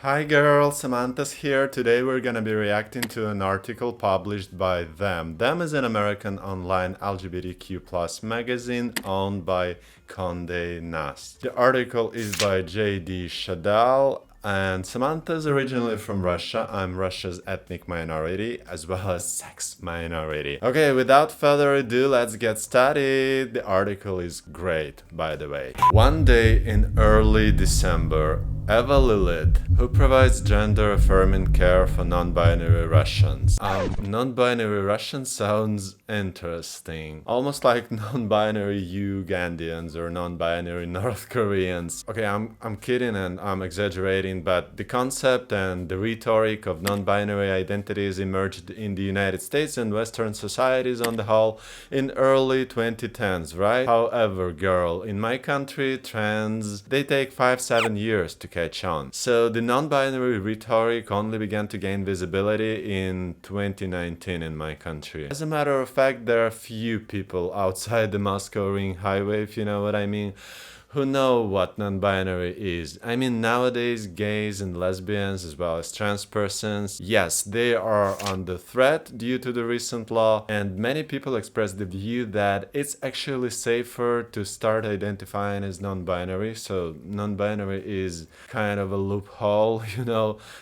Hi girls, Samantha's here. Today we're gonna be reacting to an article published by Them. Them is an American online LGBTQ plus magazine owned by Condé Nast. The article is by J.D. Shadal. And Samantha's originally from Russia. I'm Russia's ethnic minority as well as sex minority. Okay, without further ado, let's get started. The article is great, by the way. One day in early December, Eva Lilith, who provides gender-affirming care for non-binary Russians. Non-binary Russian sounds interesting. Almost like non-binary Ugandans or non-binary North Koreans. Okay, I'm kidding and I'm exaggerating, but the concept and the rhetoric of non-binary identities emerged in the United States and Western societies on the whole in early 2010s, right? However, girl, in my country, trans, they take 5-7 years to catch on. So the non-binary rhetoric only began to gain visibility in 2019 in my country. As a matter of fact, there are few people outside the Moscow Ring Highway, if you know what I mean, who know what non-binary is. I mean, nowadays, gays and lesbians as well as trans persons, yes, they are under threat due to the recent law, and many people express the view that it's actually safer to start identifying as non-binary, so non-binary is kind of a loophole,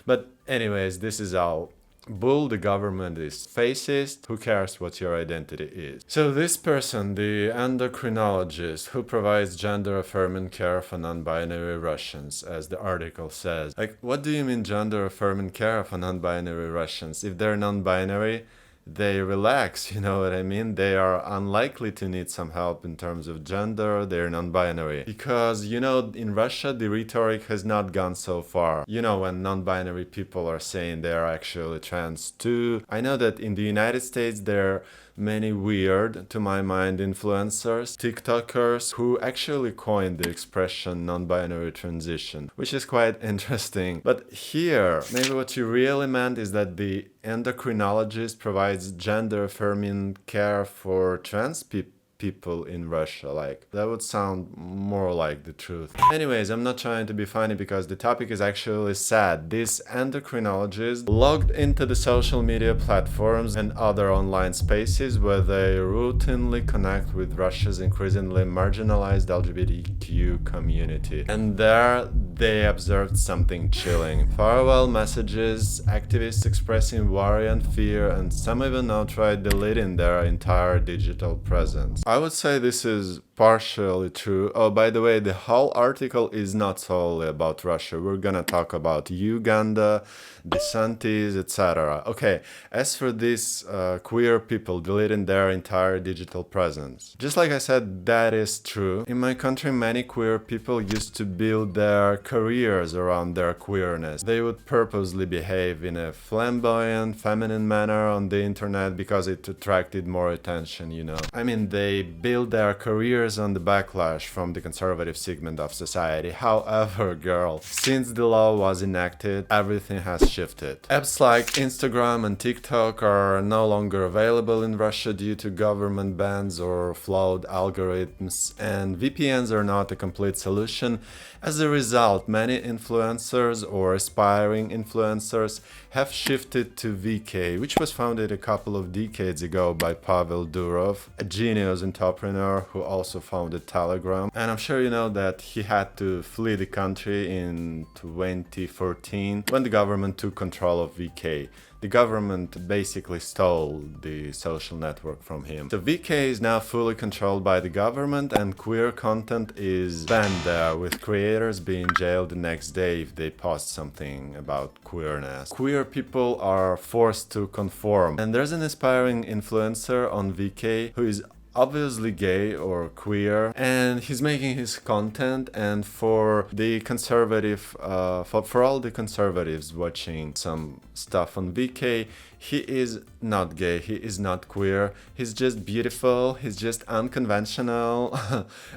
but anyways, this is all bull. The government is fascist. Who cares what your identity is? So this person, the endocrinologist who provides gender-affirming care for non-binary Russians, as the article says. Like, what do you mean gender-affirming care for non-binary Russians? If they're non-binary, they relax, you know what I mean? They are unlikely to need some help in terms of gender, they're non-binary. Because, in Russia, the rhetoric has not gone so far. When non-binary people are saying they're actually trans too. I know that in the United States, there are many weird, to my mind, influencers, TikTokers, who actually coined the expression non-binary transition, which is quite interesting. But here, maybe what you really meant is that the endocrinologist provides gender-affirming care for trans people in Russia. Like, that would sound more like the truth. Anyways, I'm not trying to be funny because the topic is actually sad. This endocrinologist logged into the social media platforms and other online spaces where they routinely connect with Russia's increasingly marginalized LGBTQ community. And there they observed something chilling. Farewell messages, activists expressing worry and fear, and some even outright deleting their entire digital presence. I would say this is partially true. Oh, by the way, the whole article is not solely about Russia. We're gonna talk about Uganda, DeSantis, etc. Okay, as for these queer people deleting their entire digital presence, just like I said, that is true. In my country, many queer people used to build their careers around their queerness. They would purposely behave in a flamboyant, feminine manner on the internet because it attracted more attention, I mean, they build their careers on the backlash from the conservative segment of society. However, girl, since the law was enacted, everything has shifted. Apps like Instagram and TikTok are no longer available in Russia due to government bans or flawed algorithms, and VPNs are not a complete solution. As a result, many influencers or aspiring influencers have shifted to VK, which was founded a couple of decades ago by Pavel Durov, a genius entrepreneur who also founded Telegram. And I'm sure you know that he had to flee the country in 2014 when the government took control of VK. The government basically stole the social network from him. So VK is now fully controlled by the government, and queer content is banned there, with creators being jailed the next day if they post something about queerness. Queer people are forced to conform, and there's an aspiring influencer on VK who is obviously gay or queer, and he's making his content, and for the conservative for all the conservatives watching some stuff on VK, he is not gay, he is not queer, he's just beautiful, he's just unconventional.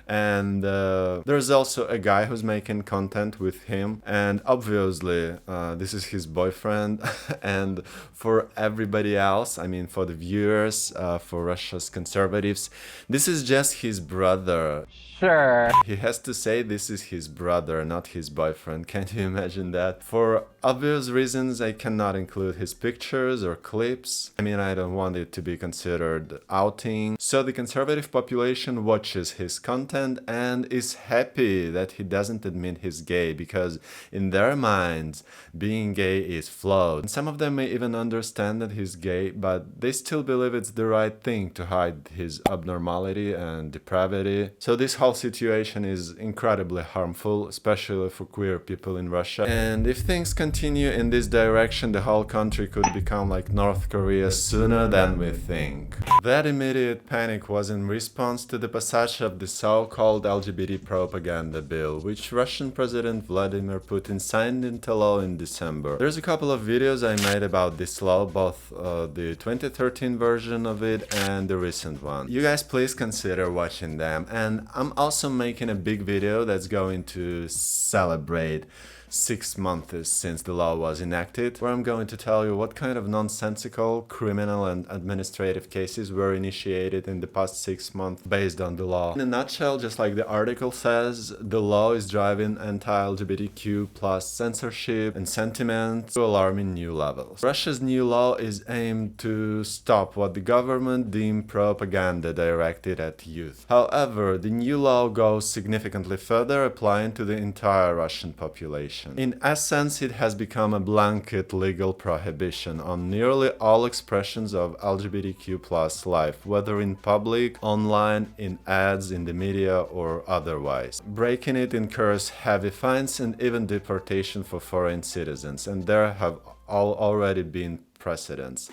And there's also a guy who's making content with him, and obviously this is his boyfriend. And for everybody else, I mean for the viewers, for Russia's conservatives, this is just his brother. Sure. He has to say this is his brother, not his boyfriend. Can you imagine that? For obvious reasons I cannot include his pictures or clips. I mean, I don't want it to be considered outing. So the conservative population watches his content and is happy that he doesn't admit he's gay, because in their minds, being gay is flawed. And some of them may even understand that he's gay, but they still believe it's the right thing to hide his abnormality and depravity. So this whole situation is incredibly harmful, especially for queer people in Russia. And if things continue in this direction, the whole country could become like North Korea sooner than we think. That immediate panic was in response to the passage of the so-called LGBT propaganda bill, which Russian President Vladimir Putin signed into law in December. There's a couple of videos I made about this law, both the 2013 version of it and the recent one. You guys please consider watching them. And I'm also making a big video that's going to celebrate 6 months since the law was enacted, where I'm going to tell you what kind of nonsensical criminal and administrative cases were initiated in the past 6 months based on the law. In a nutshell, just like the article says, the law is driving anti-LGBTQ plus censorship and sentiment to alarming new levels. Russia's new law is aimed to stop what the government deemed propaganda directed at youth. However, the new law goes significantly further, applying to the entire Russian population. In essence, it has become a blanket legal prohibition on nearly all expressions of LGBTQ+ life, whether in public, online, in ads, in the media, or otherwise. Breaking it incurs heavy fines and even deportation for foreign citizens, and there have already been precedents.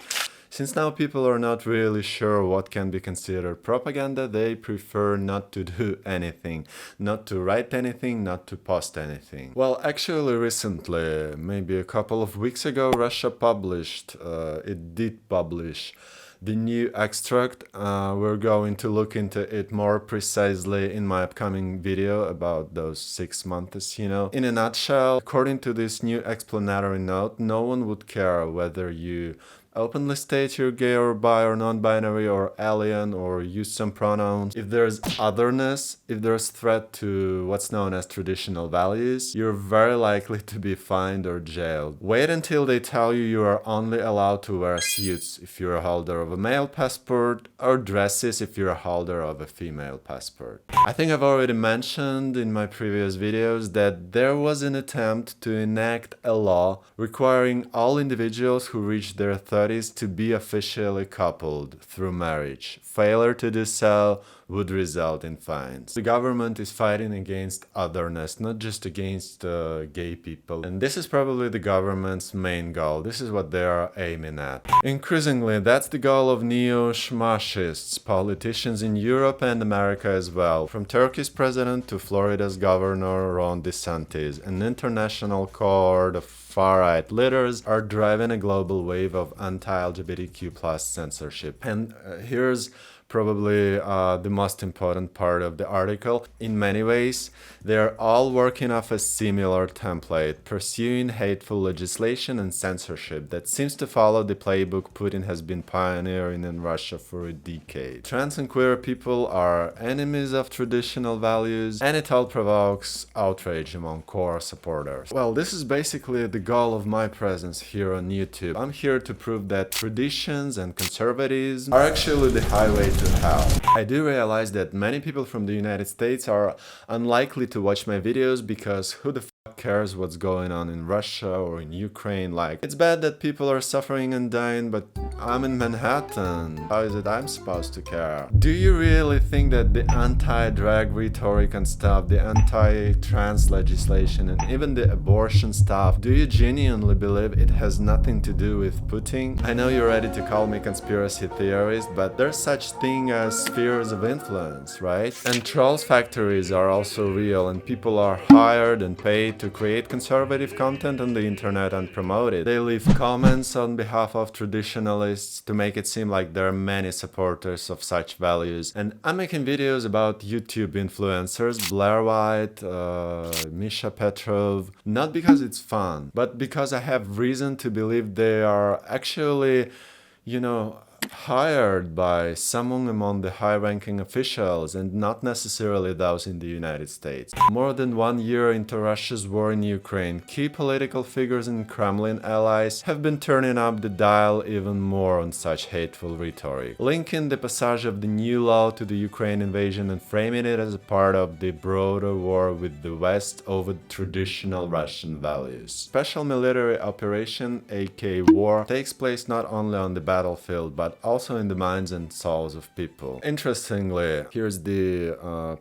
Since now people are not really sure what can be considered propaganda, they prefer not to do anything, not to write anything, not to post anything. Well, actually recently, maybe a couple of weeks ago, Russia published, it did publish the new extract. We're going to look into it more precisely in my upcoming video about those 6 months, In a nutshell, according to this new explanatory note, no one would care whether you openly state you're gay or bi or non-binary or alien or use some pronouns. If there's otherness, if there's threat to what's known as traditional values, you're very likely to be fined or jailed. Wait until they tell you you are only allowed to wear suits if you're a holder of a male passport, or dresses if you're a holder of a female passport. I think I've already mentioned in my previous videos that there was an attempt to enact a law requiring all individuals who reach their 30s to be officially coupled through marriage. Failure to do so would result in fines. The government is fighting against otherness, not just against gay people. And this is probably the government's main goal. This is what they are aiming at. Increasingly, that's the goal of neo-Schmashists, politicians in Europe and America as well. From Turkey's president to Florida's governor Ron DeSantis, an international cohort of far-right leaders are driving a global wave of anti-LGBTQ+ censorship. And here's probably the most important part of the article. In many ways, they're all working off a similar template, pursuing hateful legislation and censorship that seems to follow the playbook Putin has been pioneering in Russia for a decade. Trans and queer people are enemies of traditional values, and it all provokes outrage among core supporters. Well, this is basically the goal of my presence here on YouTube. I'm here to prove that traditions and conservatism are actually the highway to hell. I do realize that many people from the United States are unlikely to watch my videos because who the fuck cares what's going on in Russia or in Ukraine? Like, it's bad that people are suffering and dying, but I'm in Manhattan. How is it I'm supposed to care? Do you really think that the anti-drag rhetoric and stuff, the anti-trans legislation and even the abortion stuff, do you genuinely believe it has nothing to do with Putin? I know you're ready to call me conspiracy theorist, but there's such thing as spheres of influence, right? And trolls factories are also real, and people are hired and paid to create conservative content on the internet and promote it. They leave comments on behalf of traditionalists to make it seem like there are many supporters of such values. And I'm making videos about YouTube influencers, Blair White, Misha Petrov, not because it's fun, but because I have reason to believe they are actually, hired by someone among the high-ranking officials and not necessarily those in the United States. More than 1 year into Russia's war in Ukraine, key political figures and Kremlin allies have been turning up the dial even more on such hateful rhetoric, linking the passage of the new law to the Ukraine invasion and framing it as a part of the broader war with the West over traditional Russian values. Special military operation, aka war, takes place not only on the battlefield but also in the minds and souls of people. Interestingly, here's the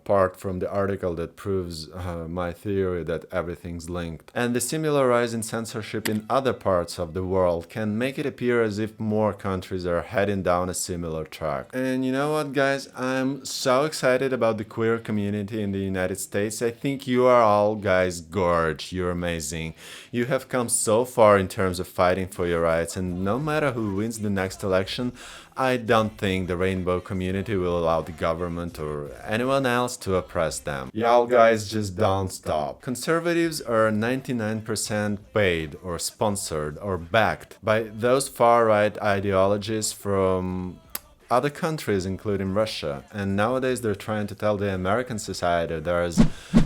part from the article that proves my theory that everything's linked. And the similar rise in censorship in other parts of the world can make it appear as if more countries are heading down a similar track. And you know what, guys? I'm so excited about the queer community in the United States. I think you are all guys gorge. You're amazing. You have come so far in terms of fighting for your rights, and no matter who wins the next election, I don't think the rainbow community will allow the government or anyone else to oppress them. Y'all guys just don't stop. Conservatives are 99% paid or sponsored or backed by those far-right ideologies from other countries, including Russia. And nowadays they're trying to tell the American society there's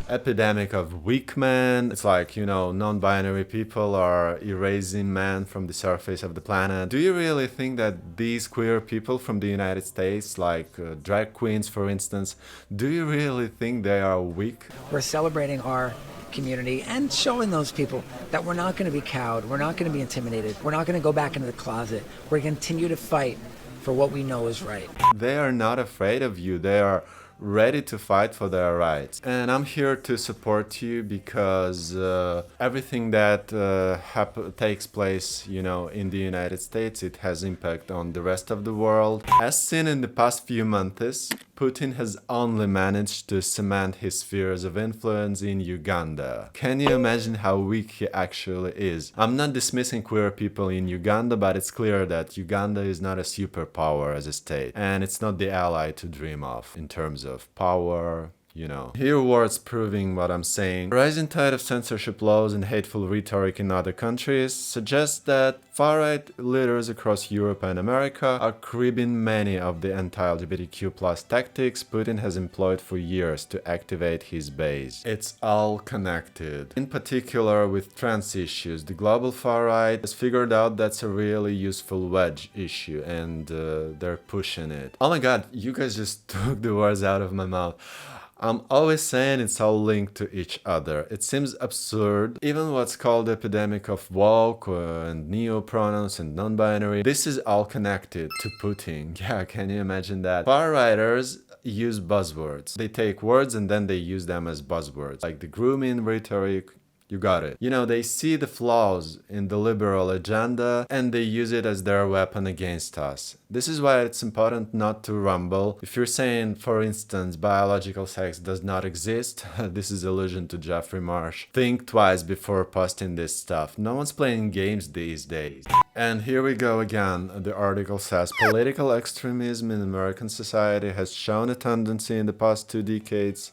epidemic of weak men. It's like, non-binary people are erasing men from the surface of the planet. Do you really think that these queer people from the United States, like drag queens, for instance, do you really think they are weak? We're celebrating our community and showing those people that we're not going to be cowed, we're not going to be intimidated, we're not going to go back into the closet. We're going to continue to fight for what we know is right. They are not afraid of you. They are ready to fight for their rights. And I'm here to support you because everything that takes place, in the United States, it has impact on the rest of the world. As seen in the past few months, Putin has only managed to cement his spheres of influence in Uganda. Can you imagine how weak he actually is? I'm not dismissing queer people in Uganda, but it's clear that Uganda is not a superpower as a state, and it's not the ally to dream of in terms of power. Here words proving what I'm saying. The rising tide of censorship laws and hateful rhetoric in other countries suggests that far-right leaders across Europe and America are cribbing many of the anti-LGBTQ+ tactics Putin has employed for years to activate his base. It's all connected. In particular with trans issues, the global far-right has figured out that's a really useful wedge issue, and they're pushing it. Oh my god, you guys just took the words out of my mouth. I'm always saying it's all linked to each other. It seems absurd. Even what's called the epidemic of woke and neo-pronouns and non-binary, this is all connected to Putin. Yeah, can you imagine that? Far-righters use buzzwords. They take words and then they use them as buzzwords, like the grooming rhetoric. You got it. They see the flaws in the liberal agenda and they use it as their weapon against us. This is why it's important not to rumble. If you're saying, for instance, biological sex does not exist, this is allusion to Jeffrey Marsh, think twice before posting this stuff. No one's playing games these days. And here we go again. The article says, political extremism in American society has shown a tendency in the past 2 decades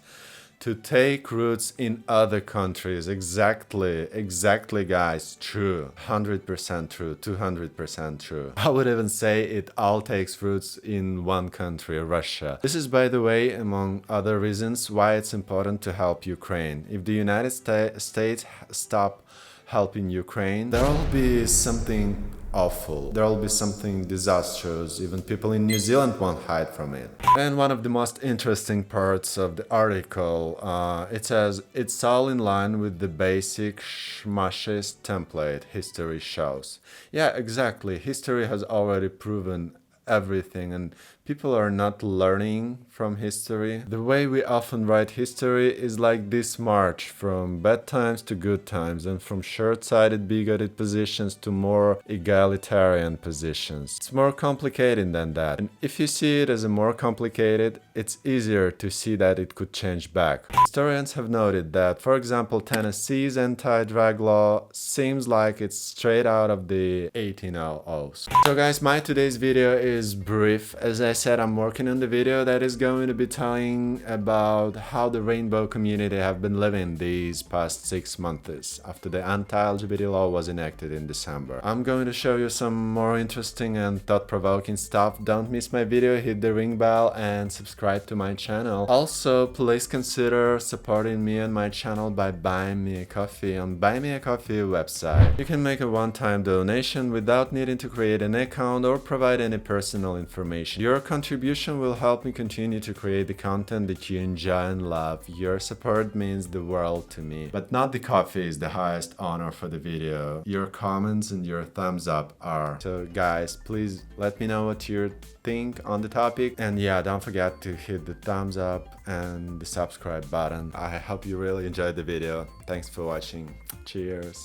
to take roots in other countries. Exactly, guys. True. 100% true. 200% true. I would even say it all takes roots in one country, Russia. This is, by the way, among other reasons why it's important to help Ukraine. If the United States stop helping Ukraine, there will be something awful. There will be something disastrous. Even people in New Zealand won't hide from it. And one of the most interesting parts of the article, it says, it's all in line with the basic schmashist template history shows. Yeah, exactly. History has already proven everything, and people are not learning from history. The way we often write history is like this march from bad times to good times, and from short-sighted bigoted positions to more egalitarian positions. It's more complicated than that, and if you see it as a more complicated, it's easier to see that it could change back. Historians have noted that, for example, Tennessee's anti-drug law seems like it's straight out of the 1800s. So guys, my today's video is brief. As I said, I'm working on the video that is going to be telling about how the rainbow community have been living these past 6 months after the anti-LGBT law was enacted in December. I'm going to show you some more interesting and thought-provoking stuff. Don't miss my video, hit the ring bell and subscribe to my channel. Also, please consider supporting me and my channel by buying me a coffee on Buy Me a Coffee website. You can make a one-time donation without needing to create an account or provide any personal information. Your contribution will help me continue to create the content that you enjoy and love. Your support means the world to me. But not the coffee is the highest honor for the video. Your comments and your thumbs up are. So guys, please let me know what you think on the topic. And yeah, don't forget to hit the thumbs up and the subscribe button. I hope you really enjoyed the video. Thanks for watching. Cheers.